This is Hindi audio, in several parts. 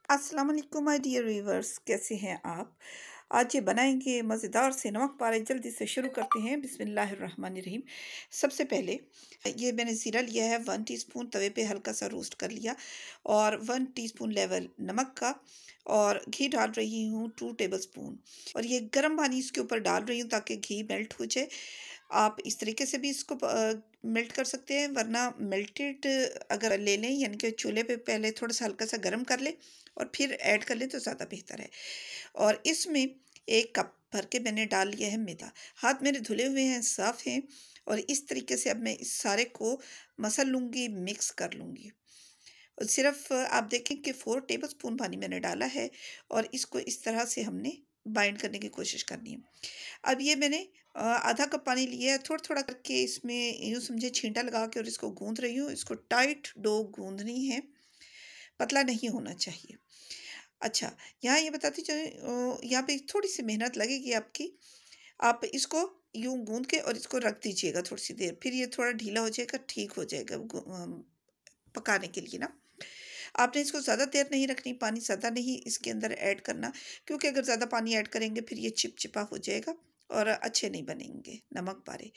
अस्सलाम वालेकुम माय डियर व्यूअर्स, कैसे हैं आप। आज ये बनाएंगे मज़ेदार से नमक पारे। जल्दी से शुरू करते हैं। बिस्मिल्लाहिर्रहमानिर्रहीम। सबसे पहले ये मैंने ज़ीरा लिया है, 1 टीस्पून तवे पे हल्का सा रोस्ट कर लिया, और 1 टीस्पून लेवल नमक का, और घी डाल रही हूँ 2 टेबलस्पून। और ये गर्म पानी इसके ऊपर डाल रही हूँ ताकि घी मेल्ट हो जाए। आप इस तरीके से भी इसको मेल्ट कर सकते हैं, वरना मेल्टेड अगर ले लें, यानी कि चूल्हे पे पहले थोड़ा सा हल्का सा गर्म कर लें और फिर ऐड कर लें तो ज़्यादा बेहतर है। और इसमें 1 कप भर के मैंने डाल लिया है मैदा। हाथ मेरे धुले हुए हैं, साफ़ हैं। और इस तरीके से अब मैं इस सारे को मसल लूँगी, मिक्स कर लूँगी। और सिर्फ आप देखें कि 4 टेबलस्पून पानी मैंने डाला है, और इसको इस तरह से हमने बाइंड करने की कोशिश करनी है। अब ये मैंने आधा कप पानी लिया है, थोड़ा थोड़ा करके इसमें यूँ समझे छींटा लगा के, और इसको गूंथ रही हूँ। इसको टाइट डो गूंथनी है, पतला नहीं होना चाहिए। अच्छा, यहाँ ये बताती चलो, यहाँ पे थोड़ी सी मेहनत लगेगी आपकी। आप इसको यूँ गूंथ के और इसको रख दीजिएगा थोड़ी सी देर, फिर ये थोड़ा ढीला हो जाएगा, ठीक हो जाएगा पकाने के लिए ना। आपने इसको ज़्यादा देर नहीं रखनी, पानी ज़्यादा नहीं इसके अंदर ऐड करना, क्योंकि अगर ज़्यादा पानी ऐड करेंगे फिर ये चिपचिपा हो जाएगा और अच्छे नहीं बनेंगे नमक पारे।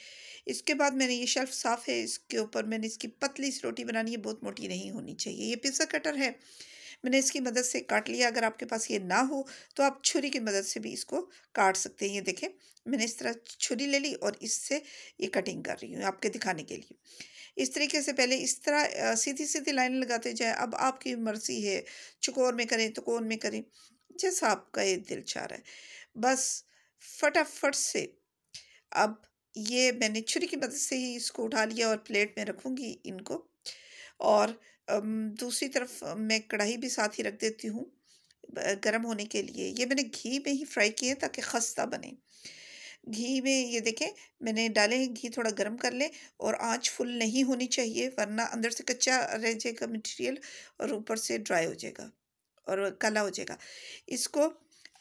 इसके बाद मैंने ये शेल्फ साफ़ है, इसके ऊपर मैंने इसकी पतली सी रोटी बनानी है, बहुत मोटी नहीं होनी चाहिए। ये पिज़्ज़ा कटर है, मैंने इसकी मदद से काट लिया। अगर आपके पास ये ना हो तो आप छुरी की मदद से भी इसको काट सकते हैं। ये देखें, मैंने इस तरह छुरी ले ली और इससे ये कटिंग कर रही हूँ आपके दिखाने के लिए। इस तरीके से पहले इस तरह सीधी सीधी लाइन लगाते जाए। अब आपकी मर्ज़ी है, चौकोर में करें, त्रिकोण में करें, जैसा आपका ये दिल चाह रहा है। बस फटाफट से अब ये मैंने छुरी की मदद से ही इसको उठा लिया और प्लेट में रखूँगी इनको। और दूसरी तरफ मैं कढ़ाई भी साथ ही रख देती हूँ गरम होने के लिए। ये मैंने घी में ही फ्राई किए ताकि खस्ता बने। घी में ये देखें मैंने डाले हैं, घी थोड़ा गरम कर लें, और आंच फुल नहीं होनी चाहिए, वरना अंदर से कच्चा रह जाएगा मटेरियल और ऊपर से ड्राई हो जाएगा और काला हो जाएगा। इसको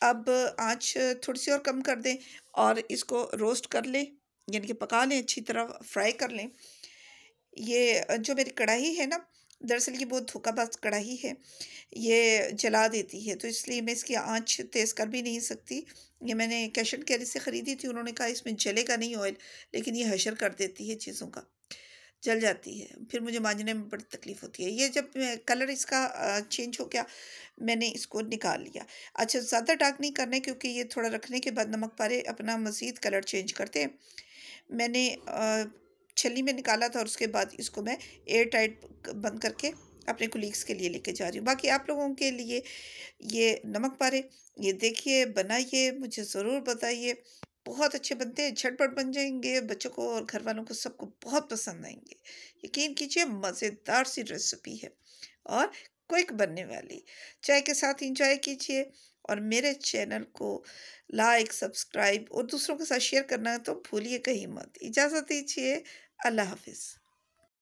अब आंच थोड़ी सी और कम कर दें और इसको रोस्ट कर लें, यानी कि पका लें, अच्छी तरह फ्राई कर लें। ये जो मेरी कढ़ाई है ना, दरअसल ये बहुत धोखाबाज कढ़ाई है, ये जला देती है, तो इसलिए मैं इसकी आंच तेज़ कर भी नहीं सकती। ये मैंने कैश एंड कैरी से ख़रीदी थी, उन्होंने कहा इसमें जलेगा नहीं ऑयल, लेकिन ये हशर कर देती है चीज़ों का, जल जाती है, फिर मुझे मांजने में बड़ी तकलीफ़ होती है। ये जब कलर इसका चेंज हो गया, मैंने इसको निकाल लिया। अच्छा, ज़्यादा डार्क नहीं करना है, क्योंकि ये थोड़ा रखने के बाद नमक पारे अपना मज़ीद कलर चेंज करते हैं। मैंने छलनी में निकाला था, और उसके बाद इसको मैं एयर टाइट बंद करके अपने कुलीग्स के लिए लेके जा रही हूँ। बाकी आप लोगों के लिए ये नमक पारे, ये देखिए, बनाइए, मुझे ज़रूर बताइए। बहुत अच्छे बनते हैं, झटपट बन जाएंगे, बच्चों को और घर वालों को सबको बहुत पसंद आएंगे। यकीन कीजिए, मज़ेदार सी रेसिपी है और क्विक बनने वाली। चाय के साथ इंजॉय कीजिए, और मेरे चैनल को लाइक, सब्सक्राइब और दूसरों के साथ शेयर करना तो भूलिए कहीं मत। इजाज़त दीजिए। अल्लाह हाफ़िज़।